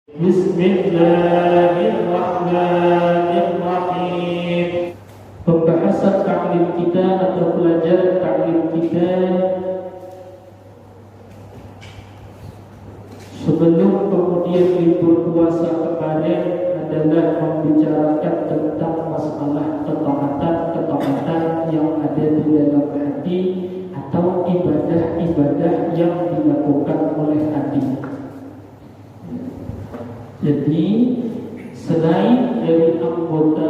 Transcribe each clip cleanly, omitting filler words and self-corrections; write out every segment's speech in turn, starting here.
Bismillahirrahmanirrahim. Pembahasan taklim kita atau pelajaran taklim kita sebelum kemudian libur puasa kemarin adalah membicarakan tentang masalah ketaatan yang ada di dalam hati atau ibadah-ibadah yang dilakukan oleh hati. Jadi selain dari anggota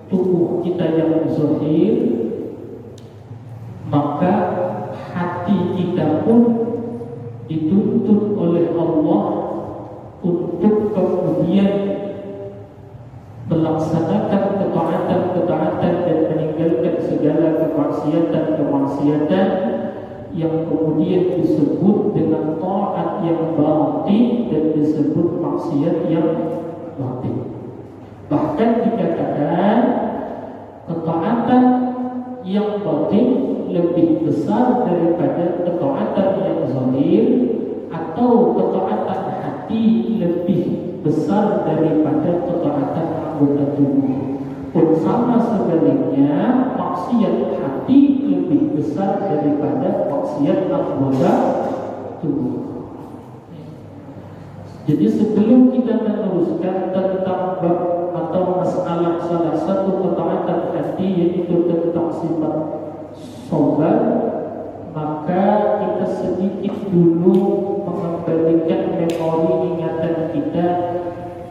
tubuh kita yang zahir, maka hati kita pun dituntut oleh Allah untuk kemudian melaksanakan ketaatan dan meninggalkan segala kemaksiatan yang kemudian disebut dengan taat yang batin dan disebut maksiat yang batin. Bahkan dikatakan ketaatan yang batin lebih besar daripada ketaatan yang zahir, atau ketaatan hati lebih besar daripada ketaatan anggota tubuh. Pun sama sebaliknya, maksiat hati lebih besar daripada maksiat anggota tubuh. Jadi sebelum kita meneruskan tentang bab atau masalah salah satu ketaatan hati, yaitu tentang sifat sabar, maka kita sedikit dulu mengembalikan memori ingatan kita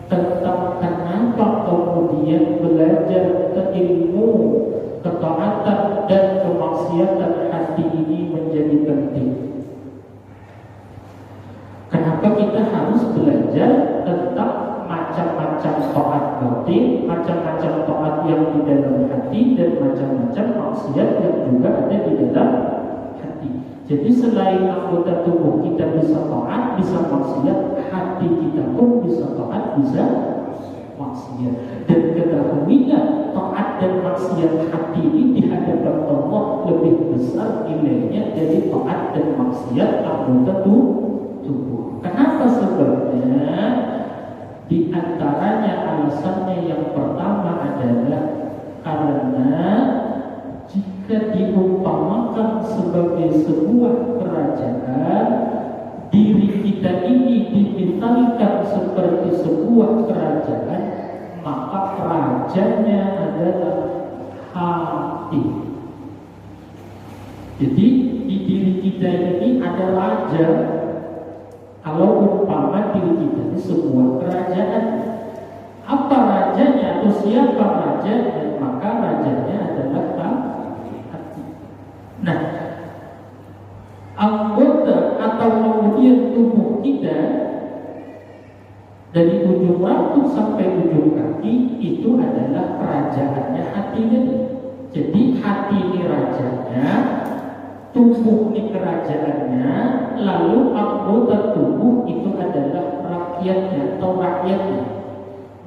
tentang kenapa kemudian belajar ilmu ketaatan dan kemaksiatan hati ini menjadi penting. Kenapa kita harus belajar tentang macam-macam taat batin, macam-macam taat yang di dalam hati, dan macam-macam maksiat yang juga ada di dalam hati. Jadi selain anggota tubuh kita bisa taat, bisa maksiat, hati kita pun bisa taat, bisa maksiat. Dan ketahuilah taat dan maksiat hati ini di hadapan Allah lebih besar nilainya dari taat dan maksiat anggota tubuh. Kenapa sebabnya? Di antaranya alasannya yang pertama adalah karena jika diumpamakan sebagai sebuah kerajaan, diri kita ini dimisalkan seperti sebuah kerajaan, maka rajanya adalah hati. Jadi di diri kita ini ada raja. Kalau umpama diri kita ini sebuah kerajaan, apa rajanya atau siapa rajanya? Maka rajanya adalah hati. Nah, anggota atau kemudian tubuh kita dari ujung rambut sampai ujung kaki itu adalah kerajaannya hati tadi. Jadi hati ini rajanya, tubuh ini kerajaannya, lalu anggota tubuh itu adalah rakyatnya atau rakyatnya.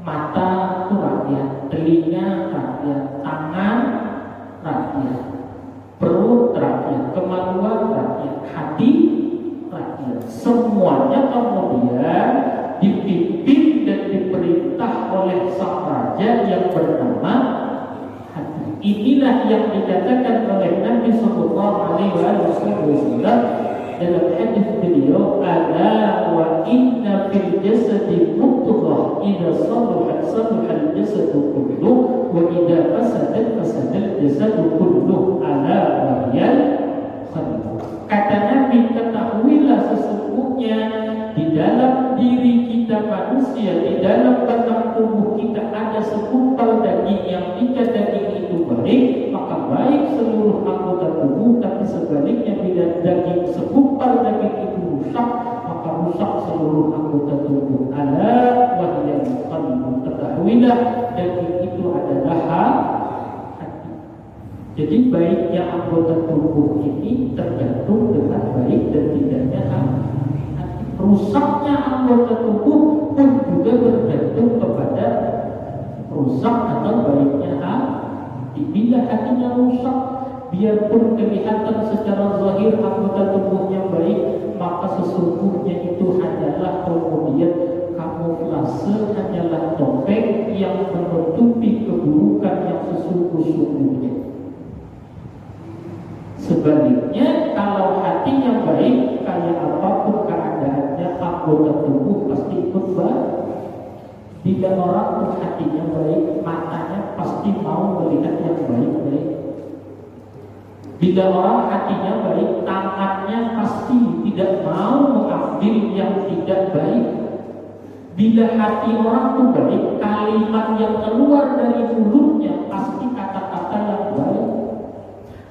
Mata itu rakyat, telinga rakyat, tangan rakyat, perut rakyat, kemaluan rakyat, hati rakyat. Semuanya kemudian dipimpin dan diperintah oleh sang raja yang bernama hati. Inilah yang dikatakan oleh Nabi Sallallahu Alaihi Wasallam dalam hadis beliau, "Ala wa inna fil jasadi mudghah, idza salahat salaha al-jasadu kulluh, wa idza fasadat fasada al-jasadu kulluh, ala wa hiyal qalb." Kata Nabi, ketahuilah sesungguhnya di dalam diri kita manusia, di dalam batang tubuh kita ada segumpal daging, yang jika daging itu baik, maka baik seluruh anggota tubuh, tapi sebaliknya bila daging segumpal daging itu rusak, maka rusak seluruh anggota tubuh. Ala wa hiyal qalb. Ketahuilah daging itu adalah hati. Jadi baiknya anggota tubuh ini tergantung dengan baik dan tidaknya hati. Rusaknya anggota tubuh pun juga bergantung kepada rusak atau baiknya hati. Bila hatinya rusak, biarpun kelihatan secara zahir anggota tubuhnya baik, maka sesungguhnya itu hanyalah kemudian kamu baik, kayak apapun keadaannya, anggota tubuh pasti ikut baik. Bila orang tuh hatinya baik, matanya pasti mau melihat yang baik-baik. Bila orang hatinya baik, tangannya pasti tidak mau mengambil yang tidak baik. Bila hati orang tuh baik, kalimat yang keluar dari mulutnya pasti kata-kata yang baik.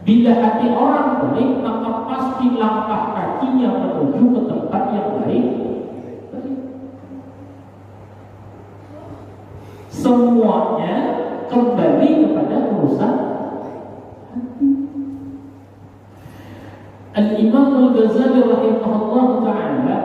Bila hati orang baik, maka pasti langkah kakinya menuju ke tempat yang baik. Semuanya kembali kepada urusan hati. Al-Imam Al-Ghazali rahimahullah ta'ala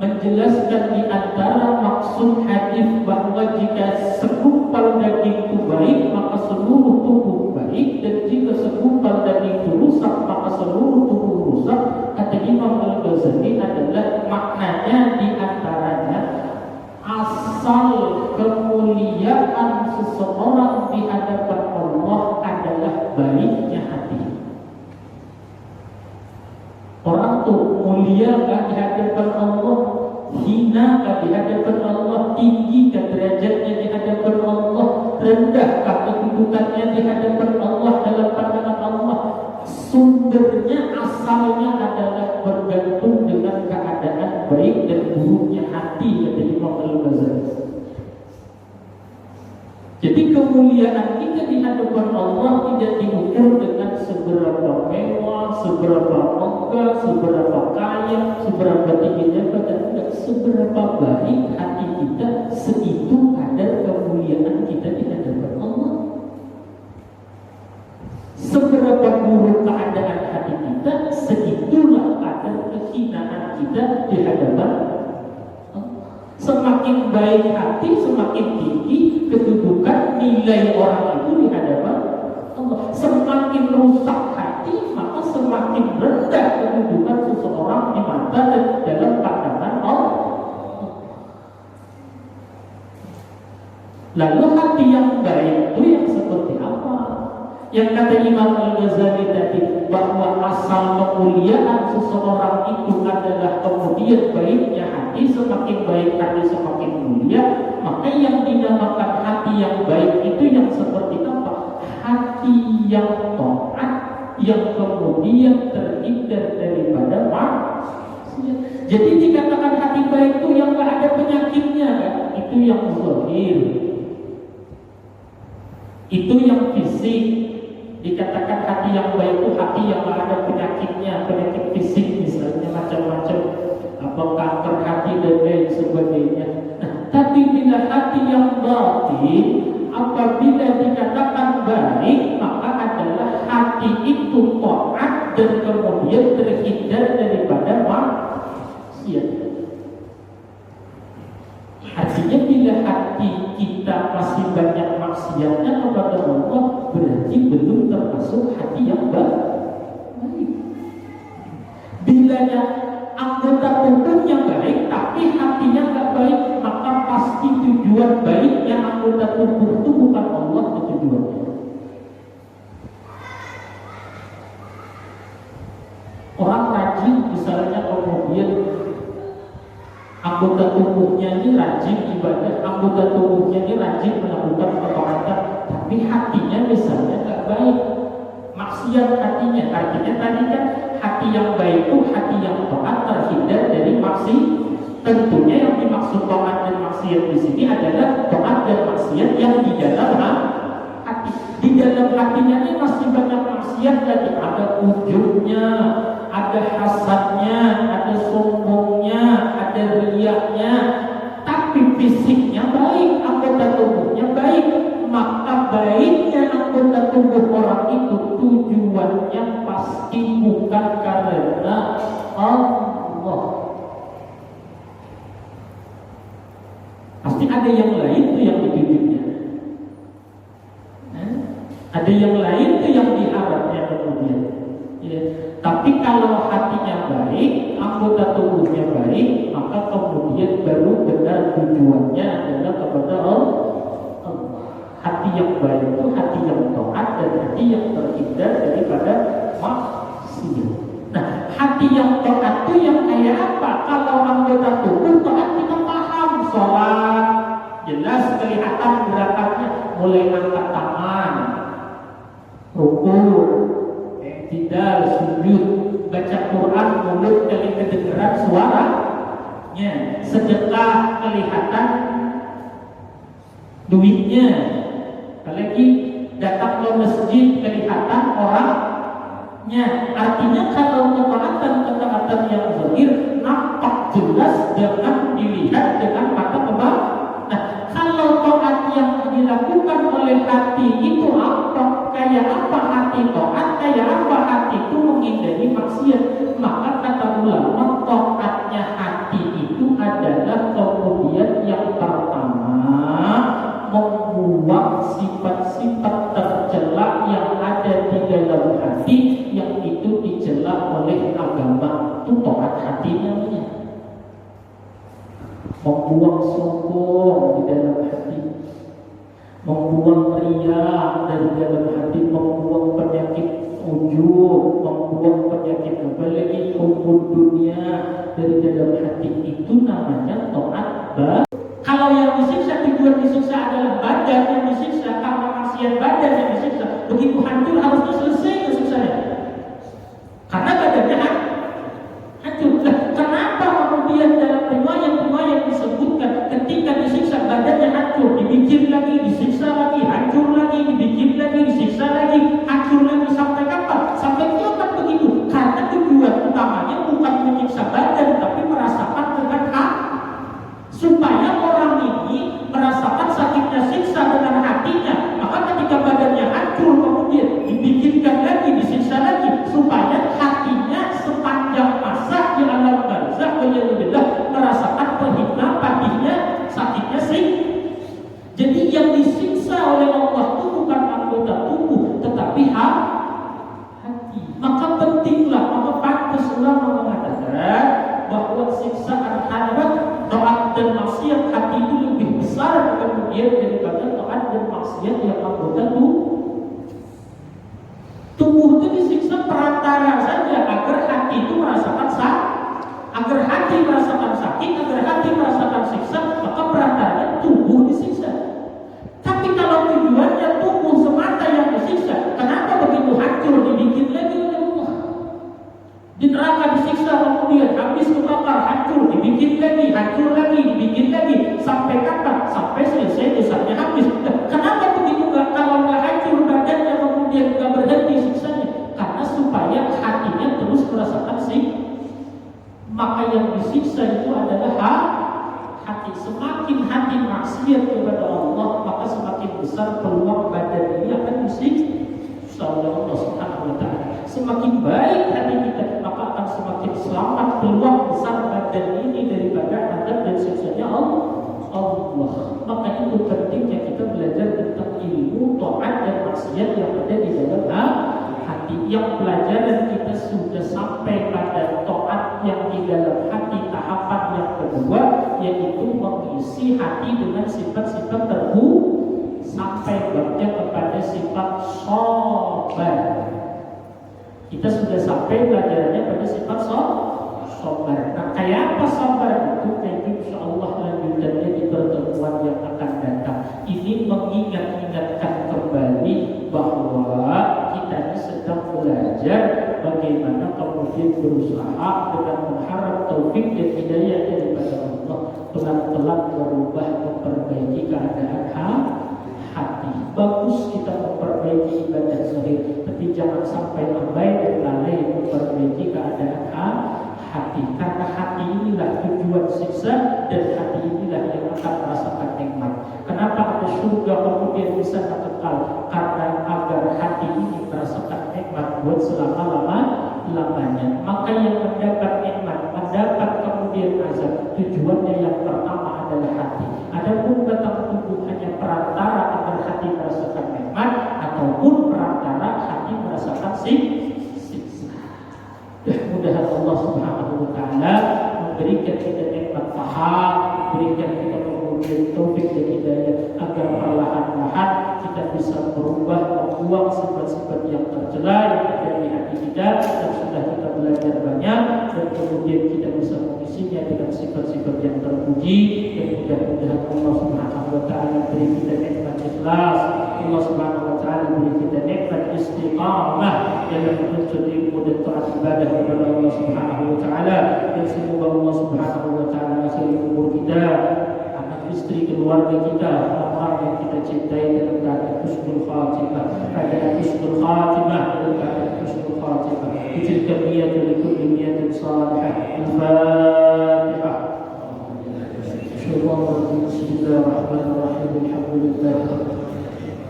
menjelaskan di antara maksud hadis bahwa jika segumpal daging itu baik, maka seluruh tubuh baik, dan jika segumpal daging itu rusak, maka seluruh tubuh rusak. Kata Imam Al-Ghazali adalah maknanya di antaranya asal kemuliaan seseorang di hadapan Allah adalah baiknya hati. Orang tuh mulia gak di hadapan Allah, hina gak di hadapan Allah, tinggi gak derajatnya di hadapan Allah, rendah gak kedudukannya di hadapan Allah dalam pandangan Allah. Sumbernya, asalnya adalah bergantung dengan keadaan baik dan buruknya hati, kata Imam Al-Ghazali. Jadi kemuliaan kita di hadapan Allah tidak diukur dengan seberapa mewah, seberapa megah, seberapa kaya, seberapa tinggi jabatan. Tidak, seberapa baik hati kita, segitu kadar kemuliaan kita di hadapan Allah. Seberapa buruk keadaan hati kita, segitulah kadar kehinaan kita di hadapan Allah. Semakin baik hati, semakin tinggi kedudukan nilai orang itu di hadapan Allah. Semakin rusak hati, maka semakin rendah kedudukan seseorang di mata dan dalam pandangan Allah. Lalu hati yang baik itu yang seperti apa? Yang kata Imam Al-Ghazali tadi, bahwa asal kemuliaan seseorang itu adalah kemudian baiknya hati. Semakin baik hati, semakin mulia. Maka yang dinamakan hati yang baik itu yang seperti apa? Hati yang taat, yang kemudian terhindar daripada maksiat. Jadi dikatakan hati baik itu yang gak ada penyakitnya, kan? Itu yang zahir, itu yang fisik. Dikatakan hati yang baik itu hati yang gak ada penyakitnya, penyakit fisik misalnya macam-macam, apa kanker hati dan lain sebagainya. Nah, tapi bila hati yang batin, apabila dikatakan baik, maka adalah hati itu taat dan kemudian terhindar daripada maksiat. Artinya bila hati kita masih banyak maksiatnya kepada Allah, berarti belum termasuk hati yang baik. Bilanya anggota tubuhnya baik tapi hatinya gak baik, maka pasti tujuan baiknya anggota tubuh itu bukan Allah tujuannya. Orang rajin misalnya kemudian anggota tubuhnya ini rajin ibadah, anggota tubuhnya ini rajin melakukan ketaatan, tapi hatinya misalnya gak baik, maksiat hatinya. Artinya tadi kan hati yang baik itu hati yang taat, terhindar dari maksiat. Tentunya yang dimaksud taat dan maksiat di sini adalah taat dan maksiat yang di dalam hati. Di dalam hatinya ini masih banyak maksiat lagi, ada ujubnya, ada hasadnya, ada sombongnya, ada riyaknya, tapi fisiknya baik, anggota tubuhnya baik. Maka baiknya anggota tubuh orang itu tujuannya pasti bukan karena Allah. Pasti ada yang lain tuh yang ditujuknya. Ada yang lain tuh yang diharapnya kemudian. Ya. Tapi kalau hatinya baik, anggota tubuhnya baik, maka kemudian baru benar tujuannya adalah kepada Allah. Hati yang baik itu hati yang taat dan hati yang terhindar daripada maksiat. Nah, hati hati yang taat itu yang kayak apa? Kalau anggota tubuh taat kita paham, sholat jelas kelihatan gerakannya, mulai angkat tangan, rukuk, tidak sujud, baca Quran, mulut kali kedengeran suaranya, sedekah kelihatan duitnya, apalagi datang ke masjid kelihatan orangnya. Artinya kalau ketaatan yang zahir nampak jelas dengan dilihat dengan mata kepala. Nah, kalau taat yang dilakukan oleh hati itu apa? Kayak apa hati taat? Kayak apa hati itu menghindari maksiat? Maka kata ulama, taatnya hati itu adalah kemudian yang pertama membuang sifat-sifat tercela yang ada di dalam hati yang itu dicela oleh agama. Itu taat hati namanya. Membuang sombong di dalam hati, membuang riya dari dalam hati, membuang penyakit ujub, membuang penyakit apalagi hukum dunia dari dalam hati, itu namanya taat. Kalau yang disiksa, tujuan disiksa adalah badan yang disiksa, karena maksiat badan yang disiksa, begitu hancur harusnya selesai kesiksanya. Karena badannya hancur. Nah, kenapa kemudian dalam riwayat disebutkan ketika disiksa badannya hancur, dibikin lagi, disiksa lagi, hancur lagi, dibikin lagi, disiksa lagi, hancur lagi, sampai kapan? Sampai kiamat begitu. Karena tujuan utamanya bukan menyiksa badan, tapi merasakan dengan hati, supaya orang ini merasakan sakitnya siksa dengan hatinya. Maka ketika badannya hancur kemudian dibikinkan lagi, disiksa lagi, supaya hatinya sepanjang masa di alam barzakh merasakan perhina patihnya sakitnya Jadi yang disiksa oleh Allah itu bukan anggota tubuh, tetapi hati. Maka pentinglah, maka pantas ulama mengatakan bahwa siksaan hati, taat dan maksiat hati itu lebih besar kemudian daripada taat dan maksiat yang anggota tubuh itu disiksa perantara saja agar hati itu merasakan agar hati merasakan sakit, agar hati merasakan siksa, maka perantaranya tubuh disiksa. Tapi kalau tujuannya tubuh semata yang disiksa, kenapa begitu hancur dibikin lagi oleh Allah? Di neraka disiksa kemudian habis kebakar, hancur, dibikin lagi, hancur lagi, dibikin lagi, sampai kapan? Sampai selesai dosanya habis. Kenapa begitu? Kalau nggak hancur badannya kemudian nggak berhenti siksanya? Karena supaya hatinya terus merasakan maka yang disiksa itu adalah hati. Semakin hati maksiat kepada Allah, maka semakin besar peluang badan ini akan disiksa oleh Allah Subhanahu wa Ta'ala. Semakin baik hati kita, maka akan semakin selamat peluang besar badan ini daripada adab dan siksanya Allah. Maka itu pentingnya kita belajar tentang ilmu taat dan maksiat yang ada di dalam hati. Yang pelajaran kita sudah sampai pada taat yang di dalam hati, tahapan yang kedua yaitu mengisi hati dengan sifat-sifat sampai babnya kepada sifat sabar. Kita sudah sampai pelajarannya pada sifat sabar. Nah, kayak apa sabar itu? Insyaallah lanjutannya di pertemuan yang akan datang. Ini mengingat-ingatkan kembali bahwa kita ini sedang belajar bagaimana kemudian berusaha dengan mengharap taufik dan hidayah daripada Allah, pelan-pelan merubah, memperbaiki keadaan hati. Bagus kita memperbaiki ibadah zahir, tapi jangan sampai lalai dan lalai memperbaiki keadaan hati. Karena hati inilah tujuan siksa dan hati inilah yang akan merasakan nikmat. Kenapa ada surga kemudian bisa kekal? Karena agar hati ini merasakan nikmat buat selama-lamanya. Maka yang mendapat nikmat, mendapat kemudian azab, tujuannya yang pertama adalah hati. Adapun batang tubuh hanya perantara agar hati merasakan nikmat ataupun perantara hati merasakan siksa. Mudah-mudahan Allah Subhanahu wa Ta'ala memberikan kita nikmat paham, memberikan kita kemudian taufik dan hidayah agar perlahan-lahan kita bisa berubah, membuang sifat-sifat yang tercela yang ada di hati kita yang sudah kita belajar banyak, dan kemudian kita bisa mengisinya dengan sifat-sifat yang terpuji. Dan mudah-mudahan Allah Subhanahu wa Ta'ala beri kita nikmat ikhlas, Allah Subhanahu wa Ta'ala beri kita nikmat istiqamah dalam menuntut ilmu dan taat ibadah kepada Allah Subhanahu wa Ta'ala. Dan semoga Allah Subhanahu wa Ta'ala akhiri umur kita, istri, keluarga kita, orang yang kita cintai dalam keadaan husnul khatimah, dalam keadaan husnul khatimah. Tilka niyatul likulli niyatin salihah. Al-Fatihah. Bismillahirrahmanirrahim. Alhamdulillah.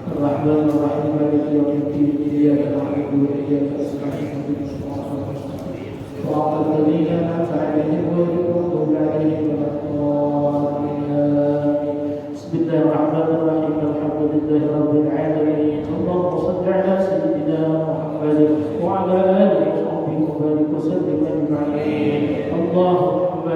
Ar-Rahmanir-Rahim. Maliki yaumiddin. Iyyaka na'budu wa iyyaka nasta'in. Siratal ladzina an'amta 'alaihim ghairil maghdubi 'alaihim waladdallin. Bismillahirrahmanirrahim. Alhamdulillahi rabbil alamin. Allahumma shalli ala sayyidina Muhammad wa ala alihi wa sahbihi wa barik wa sallim ajma'in. Allahumma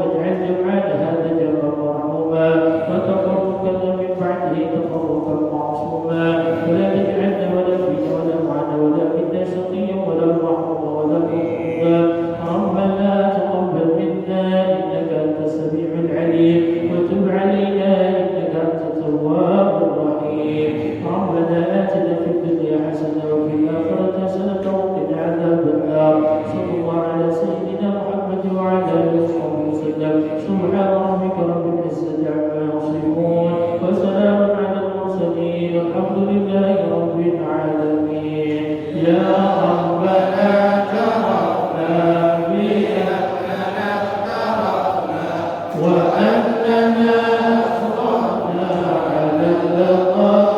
ij'al jam'ana hadha jam'an marhuma wa tafarraqana min ba'dihi tafarruqan ma'suma wa la taj'alna wa la fina wa la ma'ana wa la minna shaqiyyan wa la mahruman wa la mahruman. Rabbana taqabbal minna innaka antas sami'ul 'alim wa tub 'alaina innaka antat tawwabur rahim. Rabbana atina fid dunya hasanah wa fil akhirati hasanah wa qina 'adzaban nar. Sallallahu ala sayyidina Muhammad wa ala alihi wa sahbihi wasallam. Subhana rabbika rabbil izzati 'amma yasifun wa salamun 'alal mursalin walhamdulillahi rabbil alamin. Ya Rabbana tarafna bina wa annana asrafna 'ala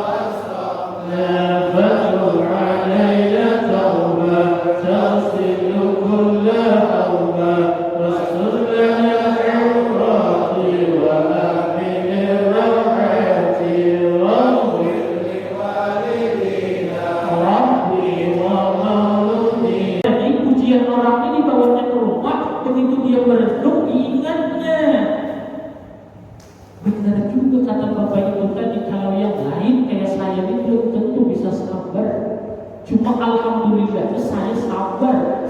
al-qasrna fad'u 'alayna tawba tasilu kulla awba wastur lana al-'urati wa amin ar-rawati wa ighfir li walidina rabbi wa mauludina. Jadi pujian orang ini bawanya ke rumah, begitu dia merenung diingatnya. Benar juga kata Bapak itu tadi, kalau yang lain kayak saya ini belum tentu bisa sabar. Cuma alhamdulillah saya sabar.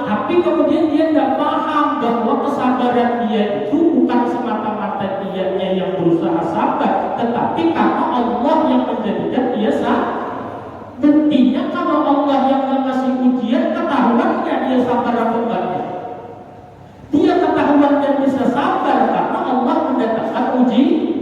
Tapi kemudian dia tidak paham bahwa kesabaran dia itu bukan semata-mata dianya yang berusaha sabar, tetapi karena Allah yang menjadikan dia sabar. Buktinya kalau Allah yang mengasih ujian, ketahuan nggak dia sabar atau enggaknya? Dia ketahuan dan bisa sabar karena Allah mendatangkan ujian.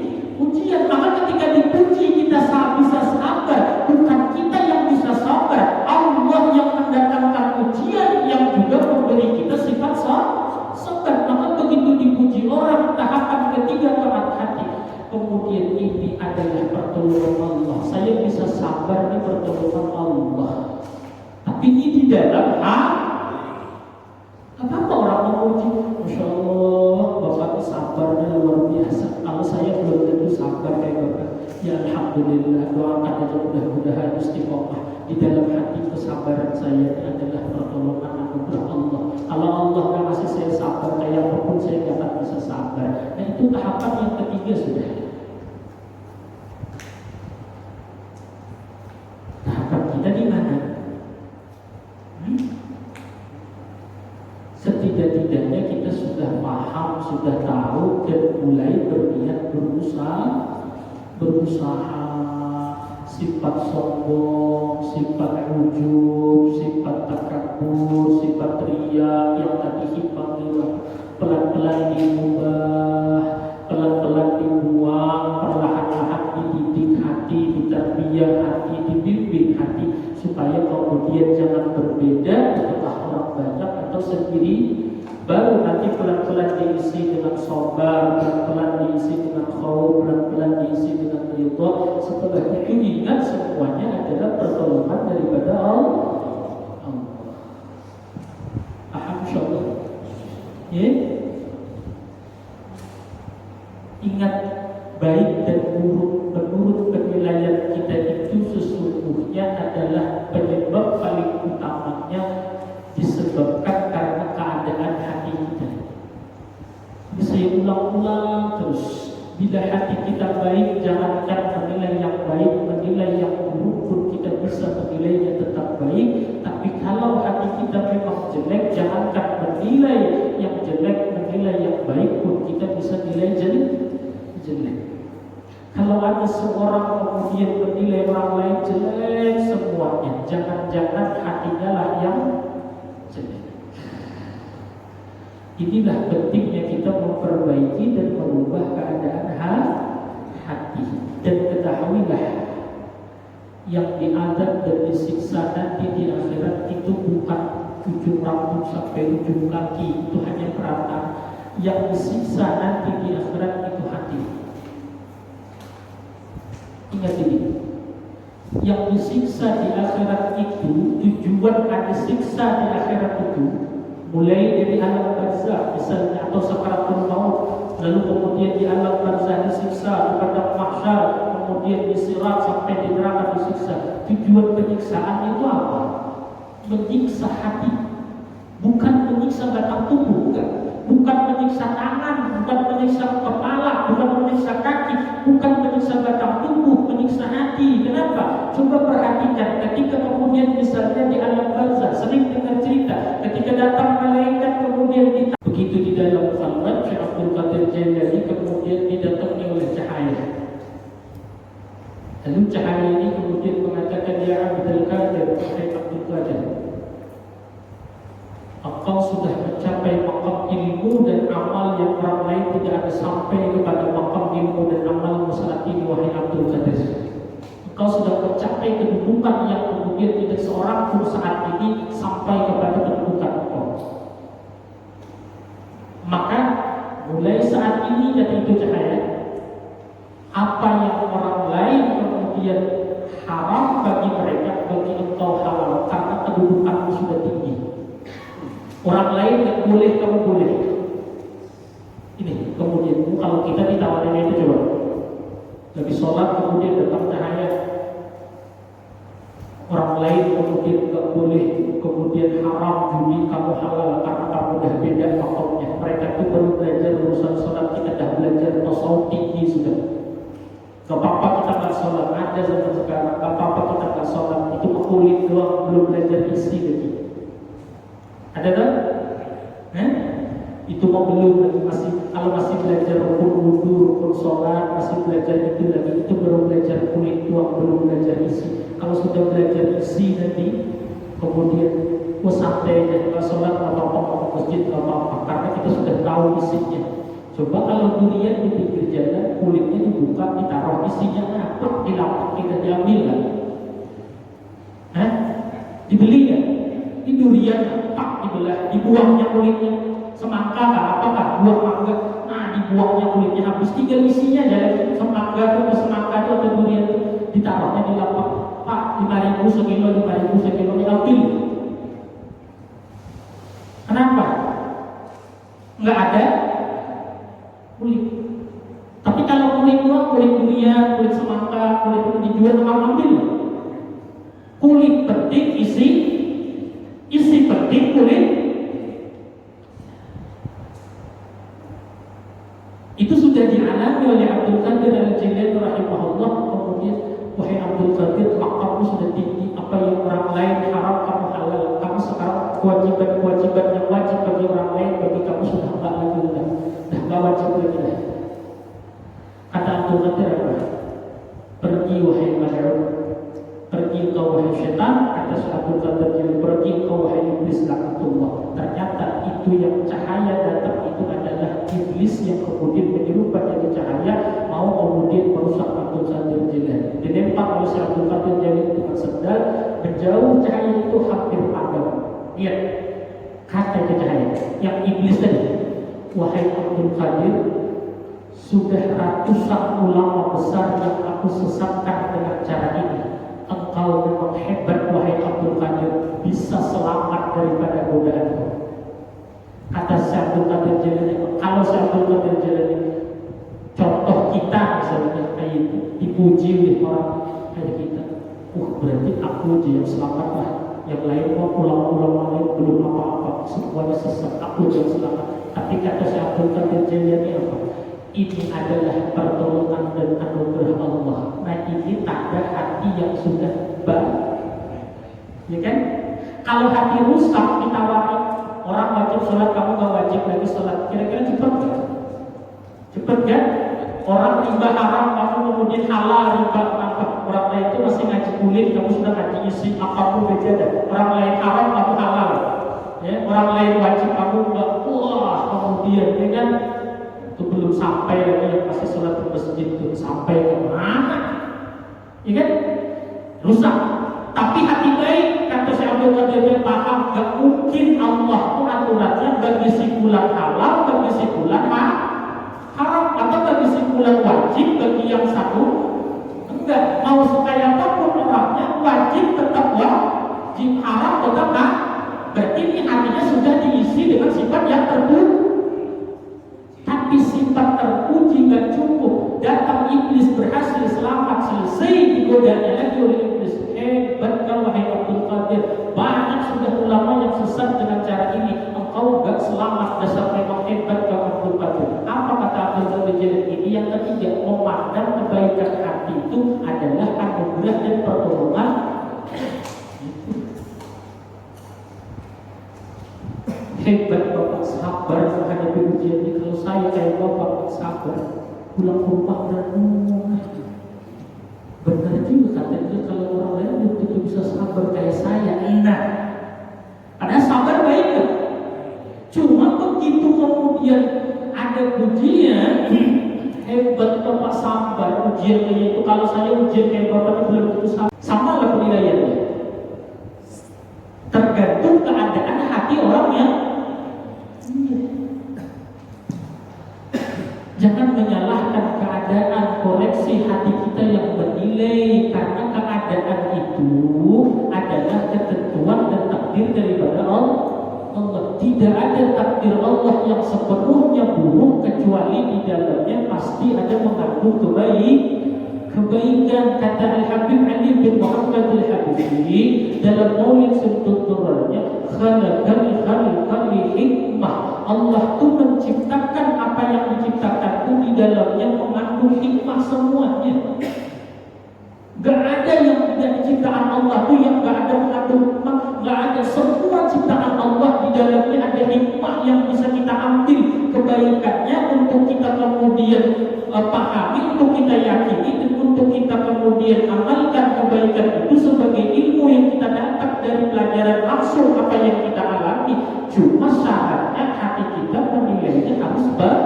Maka ketika dipuji kita bisa sabar, bukan kita yang bisa sabar, Allah yang mendatangkan ujian yang juga memberi kita sifat sabar. Maka begitu dipuji orang, tahapan ketiga taat hati. Kemudian ini adalah pertolongan Allah. Saya bisa sabar, ini pertolongan Allah. Tapi ini di dalam apa orang memuji, Masya Allah, Bapak sabarnya luar biasa. Kalau saya belum tentu sabar kayak Bapak. Ya Alhamdulillah, doakan aja mudah-mudahan istiqomah di dalam hati. Kesabaran saya ini adalah pertolongan anugerah Allah. Kalau Allah nggak kasih saya sabar, kayak apapun saya nggak akan bisa sabar. Nah itu tahapan yang ketiga sudah. Tahapan kita di mana? Setidak-tidaknya kita sudah paham, sudah tahu, dan mulai berniat berusaha. Sifat sombong, sifat ujub, sifat takabur, sifat riya yang tadi hipangilah pelan-pelan diubah, pelan-pelan dibuang, perlahan-lahan dididik hati, ditarbiyah hati, dibimbing hati, supaya kemudian jangan berbeda setelah orang banyak atau sendiri. Baru nanti pelan-pelan diisi dengan sabar, pelan-pelan diisi dengan khauf, pelan-pelan diisi dengan ridha. Setelah itu ingat semuanya adalah pertolongan daripada Allah. Paham insyaallah? Ya? Ingat, baik dan buruk menurut penilaian kita itu sesungguhnya adalah penyebab paling utamanya disebabkan karena keadaan hati kita. Bisa ulang-ulang terus, Bila hati kita baik, jangankan menilai yang baik, menilai yang buruk pun kita bisa menilainya tetap baik. Tapi kalau hati kita memang jelek, jangankan menilai yang jelek, menilai yang baik pun kita bisa nilai jelek. Kalau ada seorang kemudian menilai orang lain jelek semuanya, jangan-jangan hatinya lah yang jelek. Inilah pentingnya kita memperbaiki dan merubah keadaan hati. Dan ketahuilah, yang diazab dan disiksa nanti di akhirat itu bukan ujung rambut sampai ujung kaki, itu hanya perantara. Yang disiksa nanti di akhirat itu hati. Ingat ini, yang disiksa di akhirat itu, tujuan ada siksa di akhirat itu mulai dari alam barzah misalnya, atau sakaratul maut, lalu kemudian di alam barzah disiksa, pada mahsyar, kemudian di sirat sampai di neraka disiksa. Tujuan penyiksaan itu apa? Menyiksa hati, bukan menyiksa batang tubuh, bukan menyiksa tangan, bukan menyiksa kepala, bukan menyiksa kaki, bukan menyiksa batang tubuh, menyiksa hati. Kenapa? Coba perhatikan, ketika kemudian misalnya di alam barzah, sering dengar cerita ketika datang malaikat kemudian begitu di dalam khalwat, Syekh Abdul Qadir Jailani kemudian didatangi oleh cahaya. Lalu cahaya ini kemudian mengatakan, ya Abdul Qadir, Syekh Abdul Qadir, engkau sudah mencapai maqam ilmu dan amal yang orang lain tidak ada sampai kepada maqam ilmu dan amal saat ini, wahai Abdul Qadir. Engkau sudah mencapai kedudukan yang kemudian tidak seorang pun saat ini sampai kepada kedudukan engkau. Maka mulai saat ini, dan itu cahaya, apa yang orang lain kemudian haram bagi mereka, bagi engkau halal, karena kedudukanmu sudah tinggi. Orang lain yang boleh, kamu boleh. Ini kemudian kalau kita ditawarin itu, coba lagi sholat kemudian datang cahaya, orang lain kemudian gak boleh, kemudian haram judi, kamu halal karena kamu udah beda makomnya. Mereka itu baru belajar urusan sholat, kita dah belajar tasawuf tinggi sudah. Gak apa-apa kita gak sholat, ada zaman sekarang. Gak apa-apa kita gak sholat, itu kulit doang, belum belajar isi lagi. Ada tak? Itu mau belum, masih, kalau masih belajar rukun wudu, rukun sholat, masih belajar itu lagi, itu baru belajar kulit doang, belum belajar isi. Kalau sudah belajar isi nanti, kemudian santai aja, kalau sholat apa-apa, mau masjid apa-apa, karena kita sudah tahu isinya. Coba kalau durian di pinggir jalan, kulitnya dibuka, ditaruh isinya, ngapak, dilapak, kita diambil kan? Dibeli kan? Ini durian, pak, dibelah, dibuangnya kulitnya. Semangka kah? Apakah? Buah mangga. Nah, dibuangnya kulitnya habis, tinggal isinya aja. Semangga atau semangka itu atau durian itu ditaruhnya di lapak. Pak, 5.000 sekilo, 5.000 sekilo, diambil. Kenapa? Nggak ada kulit. Tapi kalau kulit doang, kulit durian, kulit semangka, kulit itu dijual, mau ambil. Kulit penting, isi penting, kulit. Itu sudah dialami oleh Abdul Qadir Al-Jailani rahimahullah. Kemudian, wahai Abdul Qadir, maqammu sudah tinggi. Apa yang orang lain haram, kamu halal. Kamu sekarang kewajiban yang wajib bagi orang lain, bagi kamu sudah enggak lagi, dah enggak wajib lagi. Kata Abdul Qadir apa? Pergi wahai malaikat, pergi engkau wahai syaitan. Kata Abdul Qadir Jailani, pergi engkau wahai iblis laknatullah. Ternyata itu yang cahaya datang itu adalah iblis yang kemudian menyerupai jadi cahaya, mau kemudian merusak Abdul Qadir Jailani. Dilempar oleh Abdul Qadir Jailani dengan sendal, menjauh cahaya itu hampir padam. Lihat, kata itu cahaya yang iblis tadi, wahai Abdul Qadir, sudah ratusan ulama besar yang aku sesatkan dengan cara ini. Engkau memang hebat wahai Abdul Qadir, bisa selamat daripada godaanku. Kata Abdul Qadir Jailani, kalau Abdul Qadir Jailani contoh kita misalnya kayak itu, dipuji oleh orang kayak kita, berarti aku aja yang selamat lah. Yang lain mau ulama-ulama lain belum apa-apa, semuanya sesat, aku yang selamat. Tapi kata Abdul Qadir Jailani apa? ini adalah pertolongan dan anugerah Allah. Nah ini tanda hati yang sudah baik, ya kan? Kalau hati rusak ditawari orang wajib sholat, kamu gak wajib lagi sholat, kira-kira cepat gak? Cepet kan? Orang riba haram, kamu kemudian halal riba apa? Orang lain itu masih ngaji kulit, kamu sudah ngaji isi apapun beda. Orang lain haram, kamu halal. Ya, orang lain wajib, kamu enggak. Wah, kemudian ya kan? Itu belum sampai lagi yang pasti sholat di masjid itu sampai ke mana? Ya kan? Rusak. Tapi hati baik, kata Syekh Abdul Qadir paham, gak mungkin Allah itu aturannya bagi simpulan halal, bagi simpulan haram, atau bagi simpulan wajib bagi yang satu. Enggak, mau sekaya apapun orangnya, wajib tetap wajib, haram tetap berarti ini hatinya sudah diisi dengan sifat yang terpuji. Tapi sifat terpuji gak cukup. Datang iblis berhasil selamat, selesai digodanya lagi oleh iblis. Hebat kau wahai Abdul Qadir. Banyak sudah ulama yang sesat dengan cara ini. Engkau gak selamat, dasar memang hebat kau Abdul Qadir. Apa kata Abdul Qadir ini? Yang ketiga, memandang kebaikan hati itu adalah anugerah dan pertolongan. Hebat bapak sabar menghadapi ujian ini. Kalau saya kayak bapak sabar, pulang rumah renung. Benar juga katanya kalau orang lain belum tentu bisa sabar kayak saya. Nah, ada sabar baik kan? Cuma begitu kemudian ada ujian, hebat bapak sabar. Ujian kayak itu, kalau saya ujian kayak bapak belum tentu sabar. Sama lah penilaiannya. Tergantung keadaan hati orangnya. Jangan menyalahkan keadaan, koreksi hati kita yang bernilai, karena keadaan itu adalah ketentuan dan takdir daripada Allah. Tidak ada takdir Allah yang sepenuhnya buruk, kecuali di dalamnya pasti ada mengandung kebaikan. Kata Al-Habib Ali bin Muhammad Al-Habibi dalam Maulid Sentut Durarnya, khalaqal khalqa li hikmah. Allah itu menciptakan apa yang diciptakan itu di dalamnya mengandung hikmah semuanya. Gak ada yang tidak diciptaan Allah itu yang gak ada mengandung hikmah. Gak ada, semua ciptaan Allah di dalamnya ada hikmah yang bisa kita ambil kebaikannya untuk kita kemudian pahami, untuk kita yakini, dan untuk kita kemudian amalkan kebaikan itu sebagai ilmu yang kita dapat dari pelajaran langsung apa yang kita alami. Cuma syaratnya hati kita menilainya harus baik.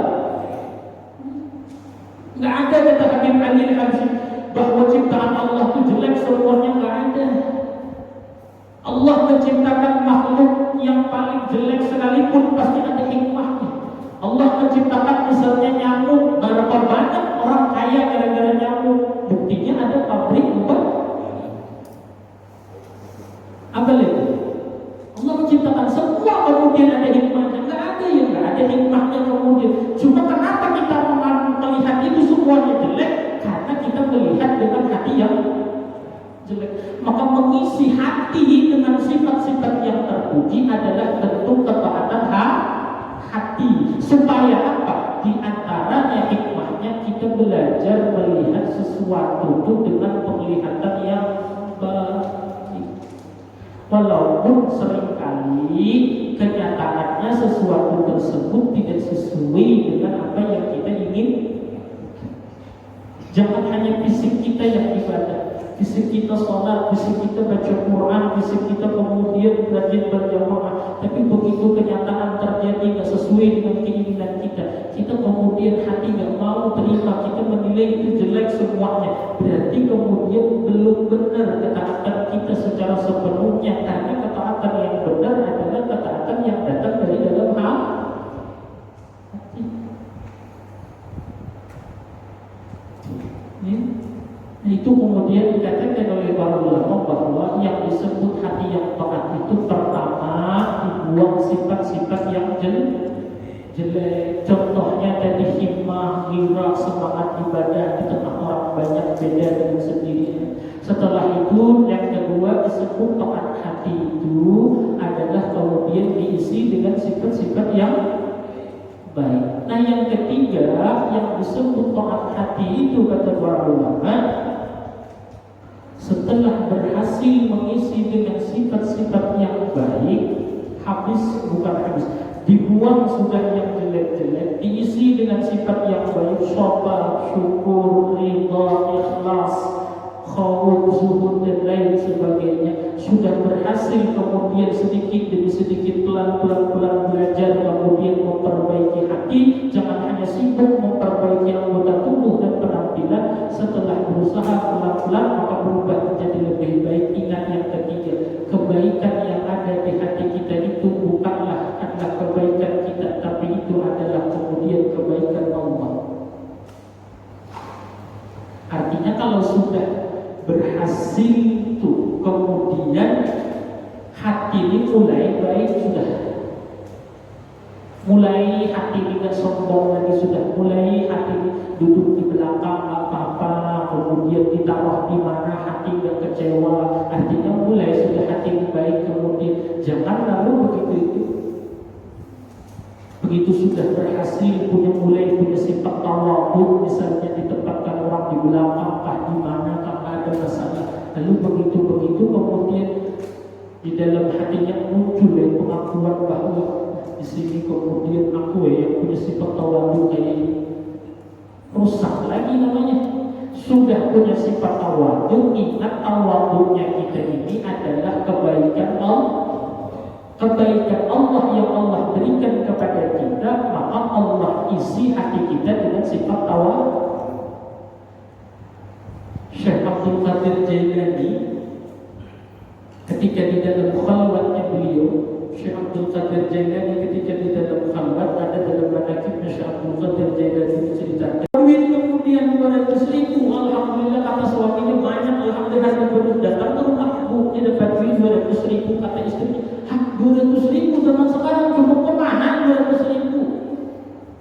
Nggak ada kata Habib Ali Al-Habsyi bahwa ciptaan Allah itu jelek semuanya, nggak ada. Allah menciptakan makhluk yang paling jelek sekalipun pasti ada hikmahnya. Allah menciptakan misalnya nyamuk, berapa banyak orang kaya gara-gara nyamuk. Buktinya ada pabrik obat. Apa lagi? Allah menciptakan semua kemudian ada hikmahnya. Nggak ada ya, nggak ada hikmahnya kemudian. Cuma kenapa kita melihat itu semuanya jelek? Karena kita melihat dengan hati yang jelek. Maka mengisi hati dengan sifat-sifat yang terpuji adalah bentuk ketaatan hati. Supaya apa? Di antaranya hikmahnya kita belajar melihat sesuatu itu dengan penglihatan yang baik. Walaupun seringkali kenyataannya sesuatu tersebut tidak sesuai dengan apa yang kita ingin. Jangan hanya fisik kita yang ibadah, fisik kita sholat, fisik kita baca Quran, fisik kita kemudian rajin berjamaah, tapi begitu kenyataan terjadi tidak sesuai dengan keinginan kita, kita kemudian hati nggak mau terima, kita menilai itu jelek semuanya. Berarti kemudian belum benar ketaatan kita secara sepenuhnya, karena ketaatan yang benar adalah ketaatan yang datang dari dalam hati. Itu kemudian dikatakan oleh para ulama bahwa yang disebut hati yang taat itu pertama dibuang sifat-sifat yang jelek. Contohnya tadi himmah, ghirah, semangat ibadah di tengah orang banyak beda dengan sendirinya. Setelah itu yang kedua disebut taat hati itu adalah kemudian diisi dengan sifat-sifat yang baik. Nah yang ketiga ketiga yang disebut taat hati itu, kata para ulama, setelah berhasil mengisi dengan sifat-sifat yang baik, dibuang sudah yang jelek-jelek, diisi dengan sifat yang baik, sabar, syukur, ridha, ikhlas, khauf, zuhud dan lain sebagainya. Sudah berhasil kemudian sedikit demi sedikit, pelan-pelan belajar kemudian memperbaiki hati. Jangan hanya sibuk memperbaiki anggota tubuh dan penampilan. Setelah berusaha pelan-pelan maka berubah menjadi lebih baik. Ingat yang ketiga, kebaikan yang ada di hati kita itu bukanlah adalah kebaikan kita, tapi itu adalah kemudian kebaikan Allah. Artinya kalau sudah berhasil itu, kemudian hati ini mulai baik, sudah mulai hati tidak sombong lagi, sudah mulai hati ini duduk di belakang apa-apa, kemudian ditaruh di mana hati tidak kecewa, artinya mulai sudah hati ini baik. Kemudian jangan lalu begitu sudah berhasil punya sifat tawadhu, misalnya ditempatkan orang di belakang di mana ada masalah, lalu begitu kemudian di dalam hatinya muncul pengakuan bahwa di sini kemudian aku yang punya sifat tawadhu kayak ini, rusak lagi namanya. Sudah punya sifat tawadhu, ingat tawadhunya kita ini adalah kebaikan Allah yang Allah berikan kepada kita, maka Allah isi hati kita dengan sifat tawadhu. Syekh Abdul Qadir Jailani ketika di dalam khalwatnya beliau, Syekh Abdul Qadir Jailani ketika di dalam khalwat, ada dalam manaqibnya Syekh Abdul Qadir Jailani menceritakan duit kemudian 200.000, alhamdulillah kata suaminya banyak, alhamdulillah baru datang ke rumah ibunya dapat duit 200.000, kata istrinya, 200.000 zaman sekarang cukup kemana 200.000?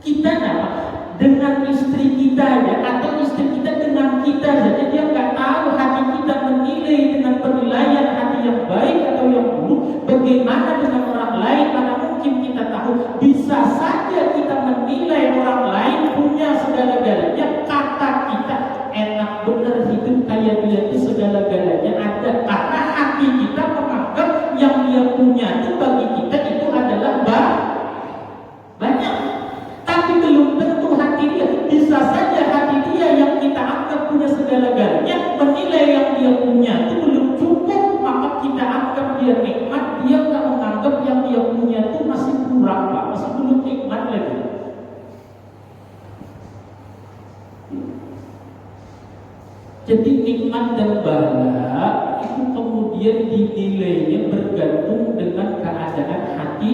Kita apa? Dengan istri kita aja, atau istri kita dengan kita saja, dia nggak tahu hati kita menilai dengan penilaian hati yang baik atau yang buruk. Bagaimana dengan orang lain? Mana mungkin kita tahu? Bisa saja kita menilai orang lain punya segala-galanya, kata kita enak bener hidup kayak dia itu segala-galanya ada, karena hati kita menganggap yang dia punya itu bagi kita itu adalah banyak. Tapi belum tentu hati dia. Bisa saja hati dia yang kita anggap punya segala-galanya, menilai yang dia punya itu belum cukup, maka kita anggap dia nikmat. Dia nggak menganggap yang dia punya itu masih kurang, Pak, masih belum nikmat lagi. Jadi nikmat dan bala itu kemudian dinilainya bergantung dengan keadaan hati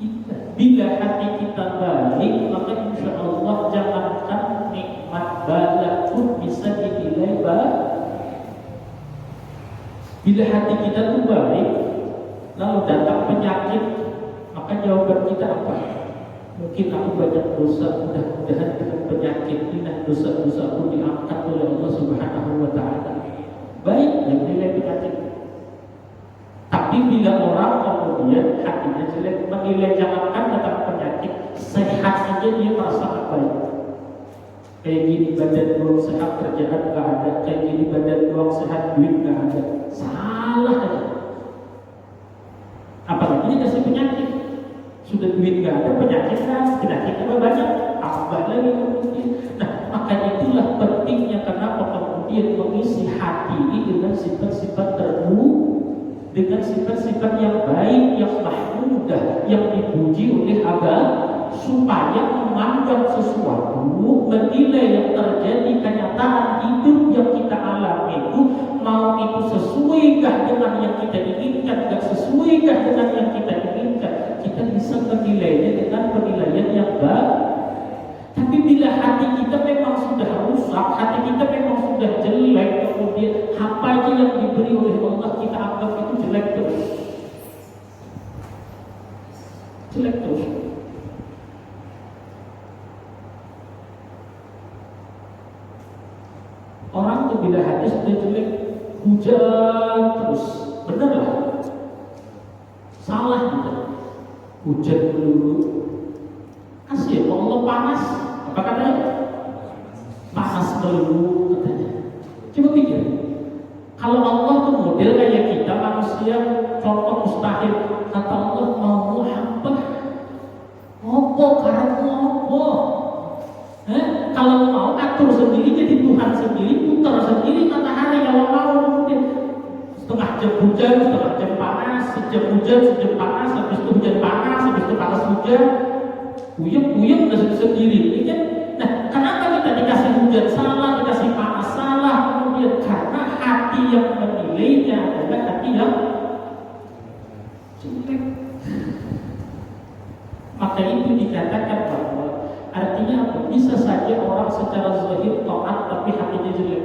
kita. Bila hati kita baik, maka insya Allah jangankan nikmat bala pun bisa dinilai baik. Bila hati kita tuh baik, lalu datang penyakit, maka jawaban kita apa? Mungkin aku banyak dosa, mudah-mudahan dengan penyakit ini dosa-dosa aku diangkat oleh Allah Subhanahu wa Ta'ala. Baik, yang nilai penyakit. Tapi bila orang kemudian hatinya jelek, menilai jangankan datang penyakit, sehat aja dia merasa baik. Kayak gini badan doang sehat, kerjaan gak ada. Kayak gini badan doang sehat, duit gak ada. Salah aja. Apalagi dikasih penyakit. Sudah duit gak ada, penyakit apa banyak, tambah lagi kemudian. Nah, maka itulah pentingnya kenapa kemudian mengisi hati ini dengan sifat-sifat terbaik, dengan sifat-sifat yang baik, yang mahmudah, yang dipuji oleh agama, supaya memandang sesuatu, menilai yang terjadi kenyataan hidup yang kita alami itu, mau itu sesuaikah dengan yang kita inginkan, tidak sesuaikah dengan yang kita inginkan, kita bisa menilainya dengan penilaian yang baik. Tapi bila hati kita memang sudah rusak, hati kita memang sudah jelek, kemudian apa aja yang diberi oleh Allah kita anggap itu jelek terus. Jelek terus. Orang tuh bila hati sudah jelek, hujan terus, bener lah. Salah kita. Hujan dulu. Kasih Allah panas. mustahil. Kata Allah, mau apa? Apa karena apa? Kalau mau atur sendiri jadi Tuhan sendiri, putar sendiri matahari. Kalau mau kemudian setengah jam hujan, setengah jam panas, sejam hujan, sejam panas, habis itu hujan panas, habis itu panas hujan, puyeng sendiri, kan? Nah, kenapa kita dikasih hujan salah, dikasih panas salah? Kemudian karena hati yang menilainya adalah hati yang jelek. Maka itu dikatakan bahwa artinya apa? Bisa saja orang secara zahir taat tapi hatinya jelek.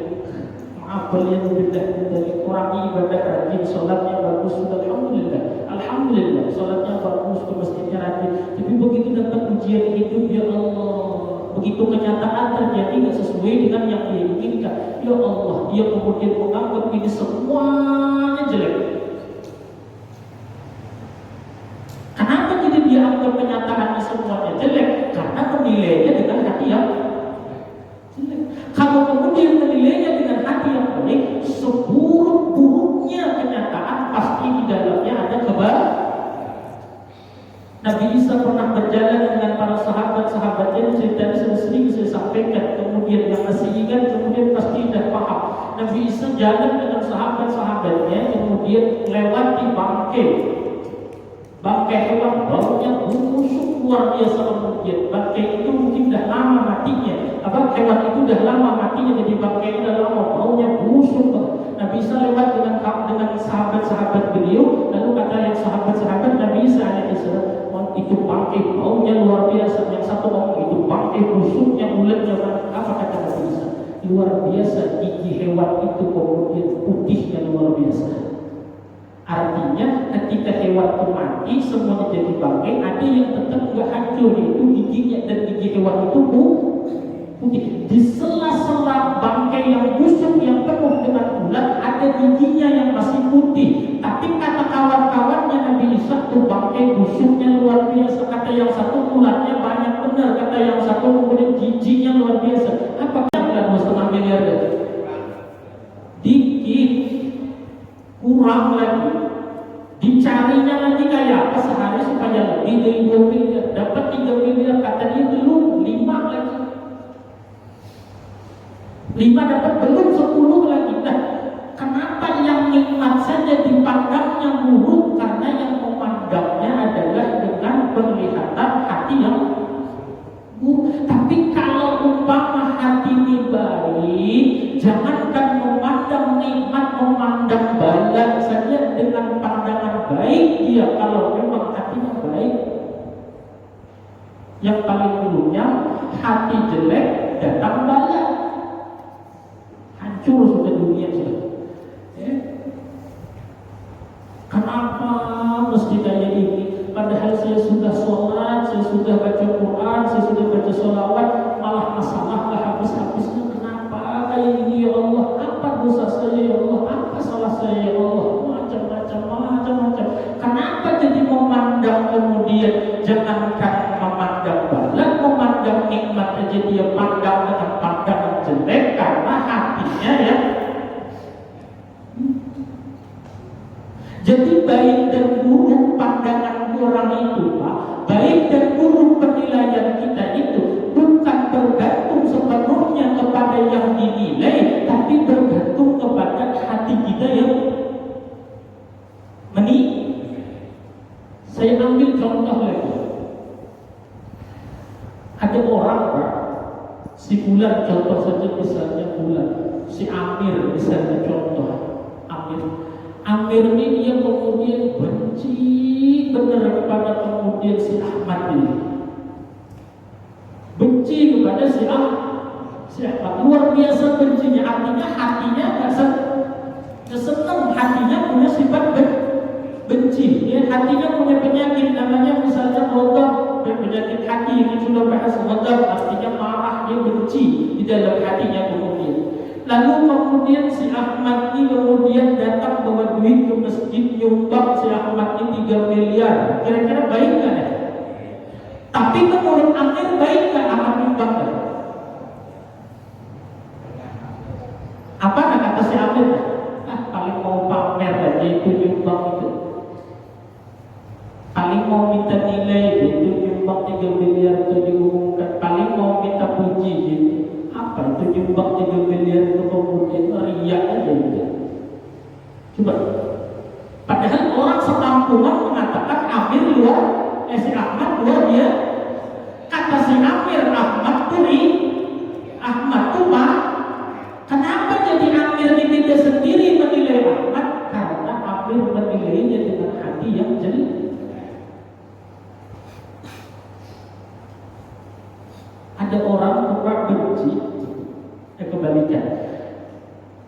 Maaf, beliau dari orang ibadah rajin, sholatnya bagus, sudah alhamdulillah, sholatnya bagus, ke masjidnya rajin. Tapi begitu dapat ujian hidup, ya Allah, begitu kenyataan terjadi nggak sesuai dengan yang dia inginkan, ya Allah, dia kemudian menganggap ini semuanya jelek. Kenapa jadi dia anggap kenyataannya semuanya jelek? Karena menilainya dengan hati yang jelek. Kalau kemudian menilainya dengan hati yang baik, seburuk-buruknya kenyataan pasti di dalamnya ada kebaikan. Nabi Isa pernah berjalan dengan para sahabat-sahabatnya, ceritanya sudah sering saya sampaikan. Kemudian yang masih ingat, kemudian pasti sudah paham. Nabi Isa jalan dengan sahabat-sahabatnya, kemudian lewat di bangkai hewan, baunya busuk luar biasa. Kemudian bangkai itu mungkin dah lama matinya, hewan itu dah lama matinya, jadi bangkai itu dah lama, baunya busuk. Nabi Isa lewat dengan sahabat-sahabat beliau, lalu kata yang sahabat-sahabat Nabi Isa alaihissalam, itu bangkai baunya luar biasa. Yang satu ngomong itu bangkai busuknya, uletnya. Apa kata Nabi Isa? Luar biasa gigi hewan itu, kemudian putihnya luar biasa. Artinya ketika hewan itu mati semuanya jadi bangkai, ada yang tetap nggak hancur, yaitu giginya, dan gigi hewan itu putih. Di sela-sela bangkai yang busuk yang penuh dengan ulat, ada giginya yang masih putih. Tapi kata kawan-kawannya Nabi Isa, tuh bangkai busuknya luar biasa. Kata yang satu, ulatnya banyak benar. Kata yang satu, kemudian giginya luar biasa. Apa yang 2,5 miliar? Dikit, kurang lagi. Dicarinya lagi kayak apa sehari supaya lebih dari 2 miliar, dapat 3 miliar. Kata dia belum 5 lagi, 5 dapat belum 10 lagi. Nah, kenapa yang nikmat saja dipandangnya buruk? Karena yang memandangnya adalah dengan penglihatan hati yang buruk. Tapi kalau umpama hati ini baik, jangankan memandang nikmat, memandang bala saja dengan pandangan baik dia. Kalau memang hatinya baik, yang paling dulunya hati jelek datang bala, hancur sudah dunia sudah. Kenapa mesti kayak ini? Padahal saya sudah sholat, saya sudah baca Quran, saya sudah baca sholawat, malah masalah gak habis-habisnya. Kenapa kayak ini ya Allah? Apa dosa saya ya Allah? Apa salah saya ya Allah? Macam-macam. Kenapa jadi memandang kemudian jangankan memandang bala, memandang nikmat aja dia pandang dengan pandangan jelek karena hatinya ya. Jadi baik dan buruk pandangan orang itu, Pak, baik dan buruk penilaian kita itu bukan bergantung sepenuhnya kepada yang dinilai, tapi bergantung kepada hati kita yang Saya ambil contoh lagi. Ada orang, Pak, si Fulan, contoh saja misalnya Fulan, si Amir misalnya contoh, Amir ini dia kemudian benci benar kepada kemudian si Ahmad ini, benci kepada si Ahmad, luar biasa bencinya. Artinya hatinya nggak senang, hatinya punya sifat benci, ya, hatinya punya penyakit namanya misalnya ghadab, penyakit hati yang sudah bahas ghadab, artinya marah, dia benci di dalam hatinya kemudian. Lalu kemudian si Ahmad ini kemudian datang bawa duit ke masjid, nyumbang si Ahmad ini 3 miliar. Kira-kira baik nggak ya? Tapi menurut Amir baik nggak Ahmad nyumbang kan? Apa kata si Amir? Paling mau pamer aja itu nyumbang itu. Coba. Padahal orang sekampungan mengatakan Amir si Ahmad luar dia. Kata si Amir Ahmad tuh Pak. Kenapa jadi Amir ini dia sendiri menilai Ahmad? Karena Amir menilainya dengan hati yang jelek. Ada orang suka benci, kebalikan.